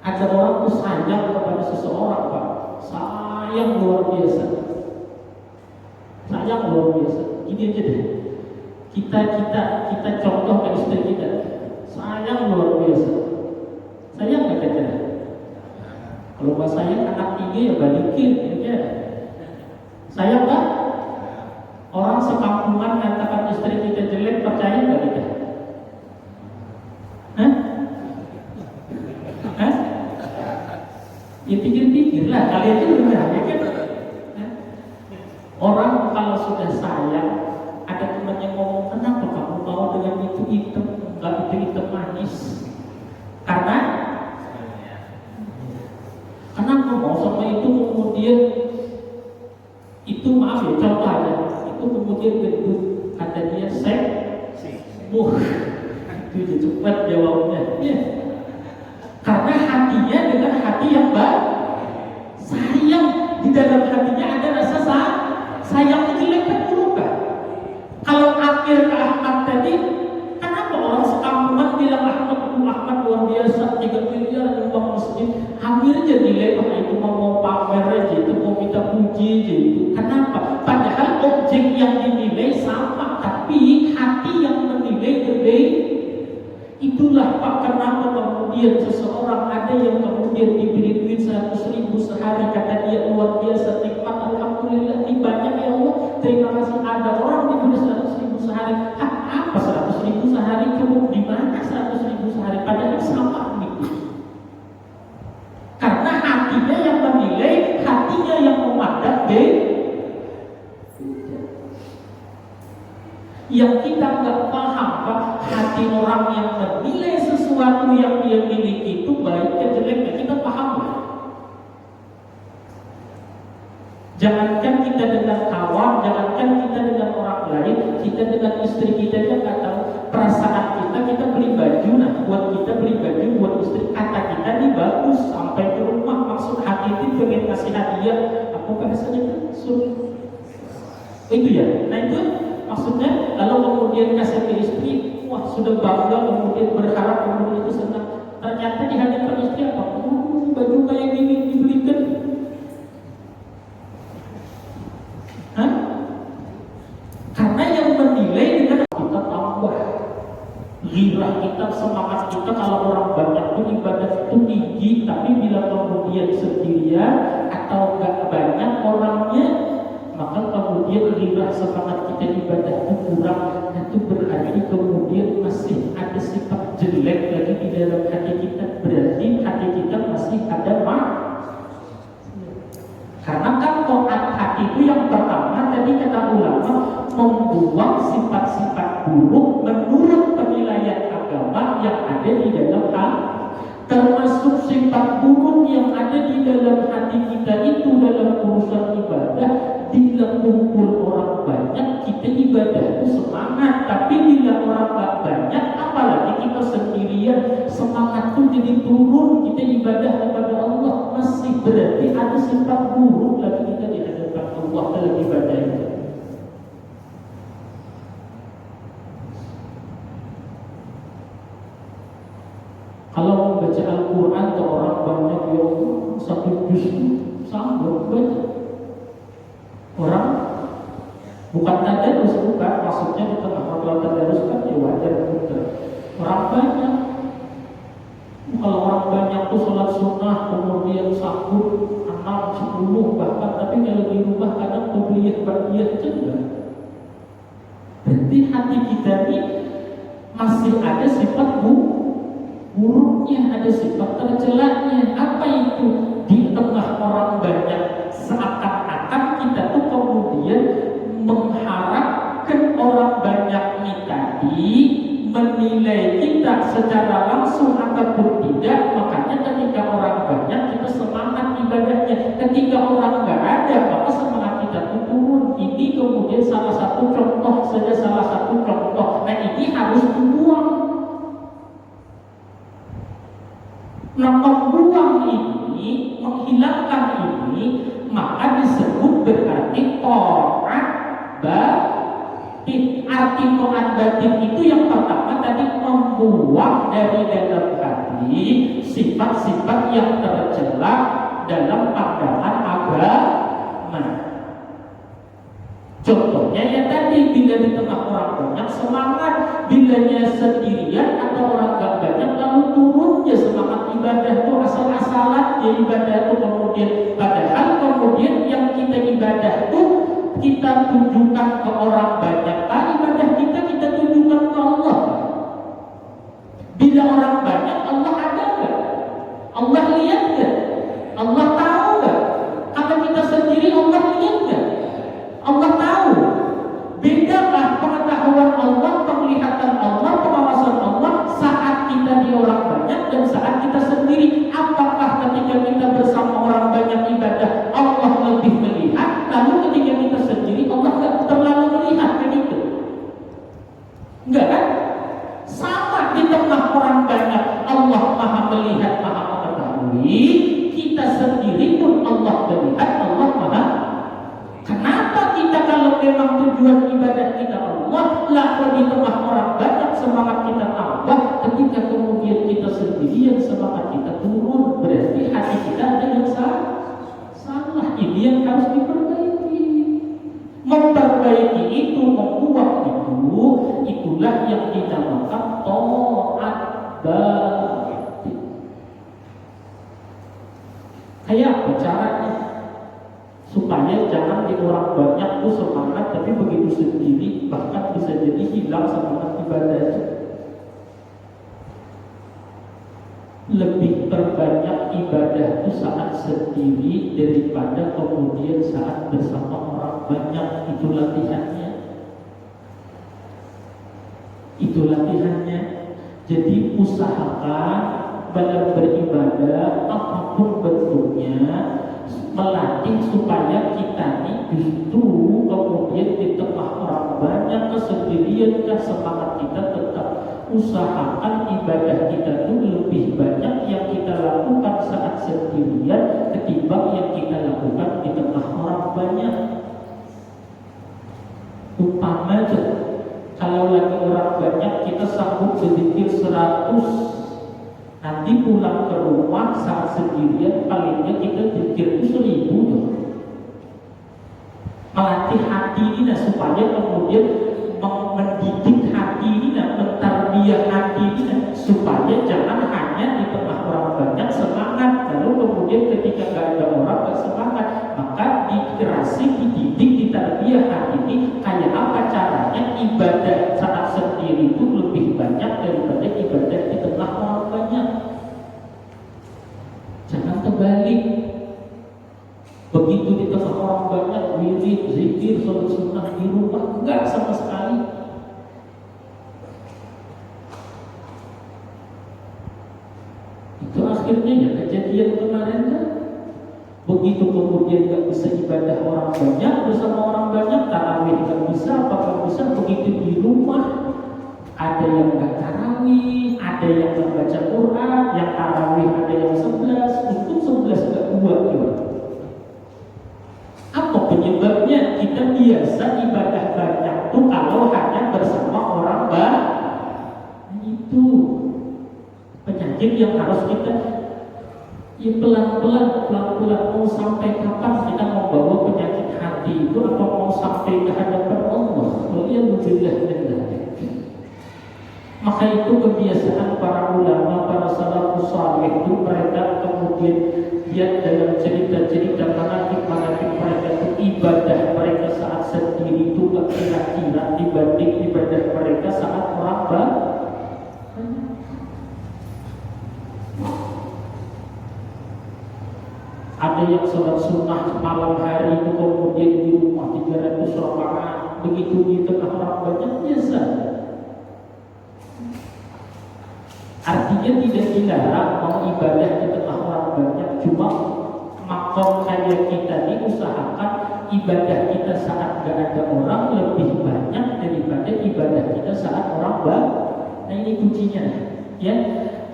Ada orang tuh sayang kepada seseorang, Pak. Sayang luar biasa. Sayang luar biasa. Gini aja deh. Kita contoh ke istri kita. Sayang luar biasa. Sayang nggak kita? Kalau nggak sayang anak tiga ya balikin, ya. Sayang nggak? Orang sekampungan katakan istri kita jelek, percaya nggak kita? Hah? Ya pikir-pikirlah, kalian itu benar ya kan? Orang kalau sudah sayang, ada teman yang ngomong, kenapa kamu mau dengan itu hitam, enggak itu hitam manis? Karena kenapa mau sama itu kemudian itu maaf ya contoh aja, itu kemudian gendut, kata dia itu cepat jawabnya, ya. Karena hatinya dengan hati yang baik, sayang di dalam hatinya ada rasa sayang jelek kan bukan? Kalau Amir ke Ahmad tadi, kenapa orang sekampungan bilang Ahmad luar biasa 3 miliar uang masjid? Amir aja nilai itu mau pamer aja, itu mau minta puji aja itu. Kenapa? Padahal objek yang dinilai sama, tapi hati yang menilai berbeda. Itulah Pak, kenapa kemudian seseorang ada yang kemudian diberi duit 100.000 sehari, kata dia luar biasa nikmat, alhamdulillah ini banyak ya Allah, terima kasih. Ada orang diberi 100.000 sehari, apa 100.000 sehari, cukup di mana 100.000 sehari, padahal sama gitu. Karena hatinya yang menilai, hatinya yang memandang yang kita nggak paham Pak, hati orang yang menilai sesuatu yang dia miliki itu baiknya jeleknya kita paham lah. Jangankan kita dengan kawan, jangankan kita dengan orang lain, kita dengan istri kita aja nggak tahu perasaan kita beli baju, nah buat kita beli baju buat istri, kata kita ini bagus, sampai ke rumah maksud hati itu pengen kasih hadiah, apa bahasanya itu ya, nah itu maksudnya, kalau kemudian kasih ke istri, wah sudah bangga, kemudian berharap, kemudian itu senang. Ternyata di hadapan istri apa? Baju kayak gini dibelikan. Hah? Karena yang menilai dengan kita tambah girah kita, semangat kita. Kalau orang banyak itu ibadah itu tinggi, tapi bila kemudian sendirian atau gak banyak orangnya, maka kemudian girah semangat kita ibadah itu kurang. Itu berarti kemudian masih ada sifat jelek lagi di dalam hati kita. Berarti hati kita masih ada karena kan toat hati itu yang pertama tadi kata ulama, membuang sifat-sifat buruk menurut penilaian agama yang ada di dalam hati. Termasuk sifat buruk yang ada di dalam hati kita itu dalam urusan ibadah. Bila kumpul orang banyak, kita ibadah itu semangat. Tapi bila orang gak banyak, apalagi kita sendirian, semangat itu jadi turun. Kita ibadah kepada Allah masih berarti ada sifat buruk lagi kita di hadapan Allah dalam ibadah itu. Kalau membaca Al-Quran ke orang banyak, ya satu juz sanggup baca. Orang bukan tadarus, bukan maksudnya di tengah masalah tadarus kan ya wajar juga. Orang banyak, kalau orang banyak tuh sholat sunnah kemudian sahur 6, 10 bahkan, tapi kalau di rumah kadang kebliyah juga. Berarti hati kita ini masih ada sifat buruknya, ada sifat tercelanya. Apa itu? Di tengah orang banyak, seakan-akan kita tuh kemudian mengharapkan orang banyak ini tadi menilai kita secara langsung ataupun tidak. Makanya ketika orang banyak kita semangat ibadahnya. Ketika orang nggak ada, maka semangat kita itu turun. Ini kemudian salah satu contoh saja, salah satu contoh. Nah ini harus dibuang. Nah membuang ini, menghilangkan ini, maka disebut berarti ta'at batin. Arti ta'at batin itu yang pertama tadi membuang dari dalam hati sifat-sifat yang tercela dalam pandangan agama. Contohnya ya tadi, bila di tengah orang banyak semangat, bilanya sendirian atau orang gak banyak lalu turunnya semangat ibadah itu asal-asalan ya ibadah itu kemudian, padahal kemudian yang kita ibadah itu kita tunjukkan ke orang banyak, ibadah kita tunjukkan ke Allah. Bila orang banyak, Allah ada nggak? Allah lihat nggak? Allah tahu nggak? Kalau kita sendiri Allah lihat nggak? Allah tahu. Bedakah pengetahuan Allah, penglihatan Allah, pengawasan Allah saat kita di orang banyak dan saat kita sendiri? Apakah ketika kita bersama orang banyak ibadah Allah lebih melihat, lalu ketika kita sendiri Allah nggak terlalu melihat, kan itu? Enggak kan? Sama di tengah orang banyak Allah maha melihat, maha mengetahui. Kita sendiri pun Allah melihat, Allah maha. Kenapa kita kalau memang tujuan ibadah kita Allah, lalu di tengah orang banyak semangat kita tambah, ketika kemudian kita sendirian semangat kita turun, berarti hati kita ada yang salah. Ini yang harus diperbaiki. Memperbaiki itu, membuang itu, itulah yang dinamakan ta'at batin. Kayak apa caranya? Supaya jangan di orang banyak tuh semangat, tapi begitu sendiri bahkan bisa jadi hilang semangat ibadah. Lebih terbanyak ibadah itu saat sendiri daripada kemudian saat bersama orang banyak. Itu latihannya. Itu latihannya. Jadi usahakan dalam beribadah apapun bentuknya, melatih supaya kita ini justru kemudian di tengah orang banyak kesendirian dan semangat kita tetap. Usahakan ibadah kita itu lebih banyak yang kita lakukan saat sendirian ketimbang yang kita lakukan di tengah orang banyak. Umpama aja, kalau lagi orang banyak kita sanggup berzikir 100, nanti pulang ke rumah saat sendirian palingnya kita zikir itu 1000 dong. Melatih hati ini supaya kemudian mendidik hati ini, mentarbiyah hati ini supaya jangan hanya di tengah orang banyak semangat, lalu kemudian ketika gak ada orang gak semangat. Maka dikerasi, dididik, ditarbiyah hati ini. Kayak apa caranya ibadah saat sendiri itu lebih banyak daripada ibadah di tengah orang banyak. Jangan terbalik. Begitu di tengah orang banyak wirid, zikir, sholat sunnah di rumah, enggak sama sekali. Itu akhirnya ya kejadian kemarin kan. Begitu kemudian gak bisa ibadah orang banyak bersama orang banyak, tarawih gak bisa, apakah bisa. Begitu di rumah ada yang gak tarawih, ada yang gak baca Quran, yang tarawih ada yang 11, untuk 11 gak buat juga. Apa penyebabnya? Kita biasa ibadah banyak tuh kalau hanya bersama orang banyak. Itu penyakit yang harus kita pelan-pelan mau sampai kapan kita membawa penyakit hati itu, atau mau sampai ke hadapan Allah? Maka itu kebiasaan para ulama, para salafus saleh itu, mereka kemudian lihat dalam cerita-cerita manaqib mereka itu, ibadah mereka saat sendiri itu gak kira-kira dibanding ibadah mereka saat orang banyak. Ada yang sholat sunnah malam hari itu kemudian di rumah 300 rakaat, begitu di tengah orang banyak biasa. Artinya tidak dilarang mau ibadah di tengah orang banyak, cuma makom kayak kita diusahakan ibadah kita saat gak ada orang lebih banyak daripada ibadah kita saat orang banyak. Nah ini kuncinya ya,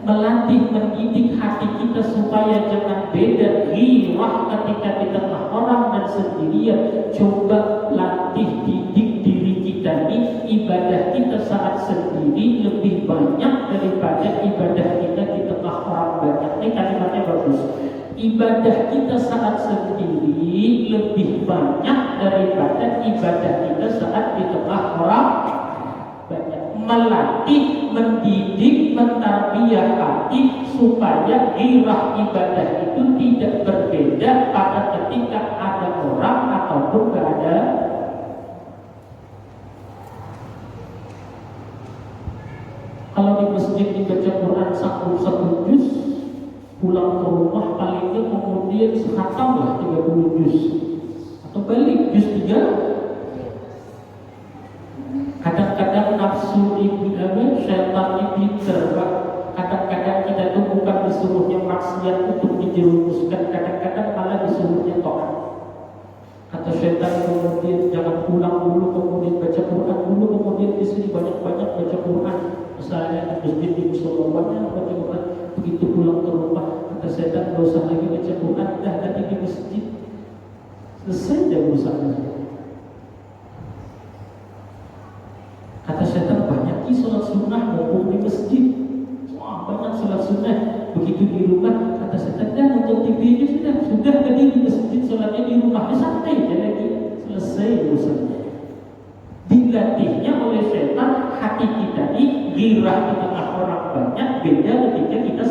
melatih mendidik hati kita supaya jangan beda ghirah ketika di tengah orang dan sendirian. Coba latih didik diri kita ini, ibadah kita saat sendiri lebih banyak daripada ibadah kita di tengah orang banyak. Ini kalimatnya bagus. Ibadah kita saat sendiri lebih banyak daripada ibadah kita saat di tengah orang banyak. Melatih, mendidik, mentarbiyah hati supaya gairah ibadah itu tidak berbeda pada ketika ada orang ataupun tidak ada. Kalau di masjid dibaca Quran satu juz, pulang ke rumah palingnya kemudian sekhatam lah 30 juz, atau balik juz 3. Kadang-kadang nafsu syaitan ini terbang. Kadang-kadang kita tuh bukan disuruhnya maksiat untuk dijerumuskan, kadang-kadang malah disuruhnya taat. Kata syaitan kemudian jangan pulang dulu, kemudian baca Quran dulu, kemudian di sini banyak-banyak baca Quran. Misalnya di masjid di musola banyak baca Quran, begitu pulang ke rumah kata syaitan gak usah lagi baca Quran, dah nanti di masjid selesai dah urusannya. Kata syaitan banyak sholat sunnah maupun di masjid. Wah banyak sholat sunnah. Begitu di rumah kata syaitan dah nonton TV nya sudah tadi di masjid sholatnya di rumah santai aja lagi, selesai urusannya. Dilatihnya oleh syaitan hati kita ini girah di tengah orang banyak, beda ketika kita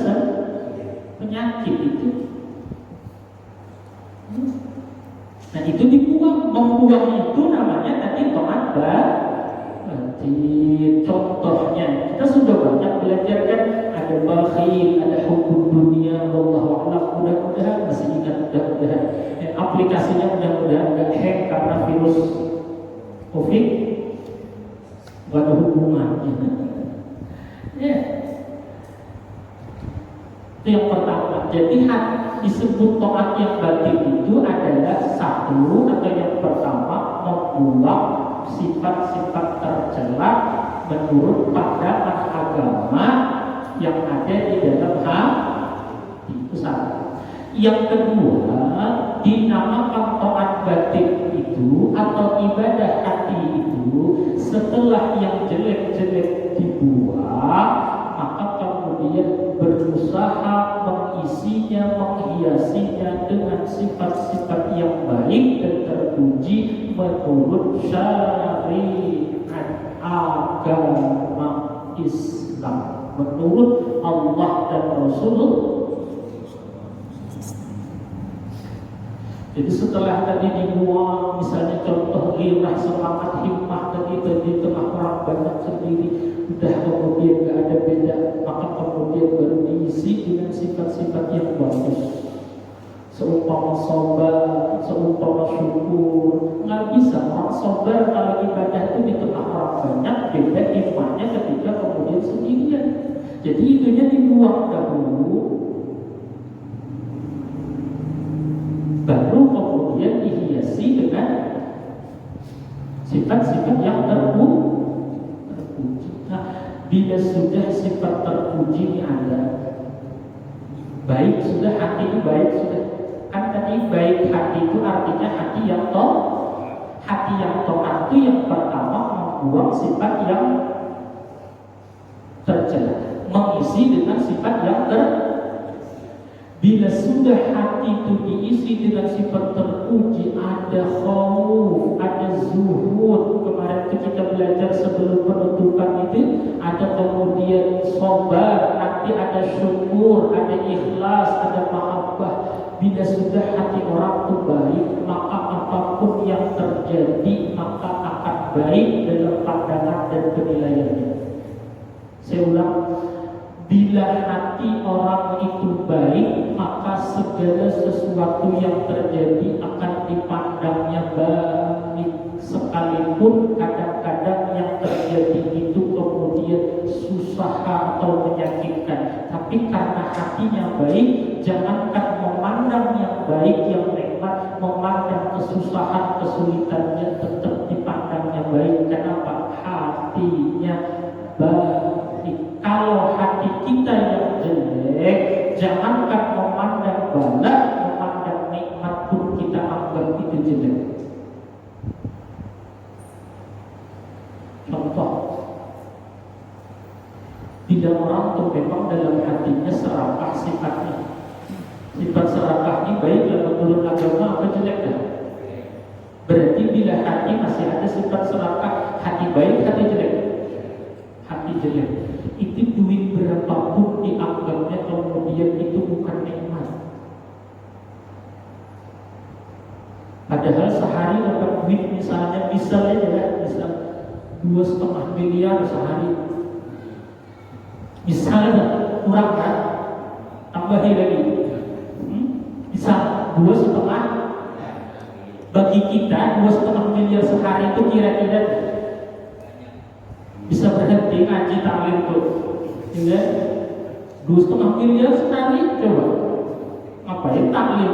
penyakit itu. Nah itu dibuang, membuang itu namanya tadi to'at contohnya kita sudah banyak belajar kan, ada bakhil, ada hukum dunia, wallahu a'lam. Mudah-mudahan masih ingat, mudah-mudahan aplikasinya mudah-mudahan gak hack karena virus COVID, gak ada hubungannya ya. Itu yang pertama. Jadi disebut taat yang batin itu adalah satu, atau yang pertama membuang sifat-sifat tercela menurut pandangan agama yang ada di dalam hati. Itu satu. Yang kedua, dinamakan taat batin itu atau ibadah hati itu setelah yang jelek-jelek dibuang, maka kemudian berusaha mengisinya, menghiasinya dengan sifat-sifat yang baik dan terpuji menurut syariat agama Islam, menurut Allah dan Rasulullah. Jadi setelah tadi dibuang, misalnya contoh ghirah, semangat, himmah tadi di tengah orang banyak sendiri, udah kemudian gak ada beda, maka kemudian baru diisi dengan sifat-sifat yang bagus. Seumpama sabar, seumpama syukur. Nggak bisa orang sabar kalau ibadah itu di tengah orang banyak, beda imannya ketika kemudian sendirian. Jadi itunya dibuang dahulu, baru kemudian dihiasi dengan sifat-sifat yang terpuji. Nah, bila sudah sifat terpuji ini ada, baik sudah, hati itu baik sudah. Kan tadi baik hati itu artinya hati yang hati yang taat itu yang pertama membuang sifat yang tercela, mengisi dengan sifat yang Bila sudah hati itu diisi dengan sifat terpuji, ada khauf, ada zuhud. Kemarin kita belajar sebelum penutupan itu, ada kemudian sabar, nanti ada syukur, ada ikhlas, ada mahabbah. Bila sudah hati orang itu baik, maka apapun yang terjadi maka akan baik dalam pandangan dan penilaiannya. Saya ulang, bila hati orang itu baik, maka segala sesuatu yang terjadi akan dipandangnya baik. Sekalipun kadang-kadang yang terjadi itu kemudian susah atau menyakitkan, tapi karena hatinya baik, jangankan memandang yang baik, yang nikmat, memandang kesusahan, kesulitannya tetap dipandangnya baik. Kenapa? Hatinya baik. Kalau hati kita yang jelek, jangankan memandang bala, memandang nikmat pun kita anggap itu jelek. Contoh, bila orang itu memang dalam hatinya serakah sifatnya, sifat serakah ini baik dalam menurut agama apa jelek dah? Berarti bila hati masih ada sifat serakah, hati baik, hati jelek? Hati jelek. Itu duit berapapun dianggapnya kemudian itu bukan nikmat. Padahal sehari dapat duit misalnya bisa 2,5 miliar sehari. Misalnya kurang kan? Tambahin lagi. Bisa 2,5. Bagi kita 2,5 miliar sehari itu kira-kira bisa berhenti ngaji taklim tuh. Ya, 2,5 miliar sehari coba. Ngapain taklim?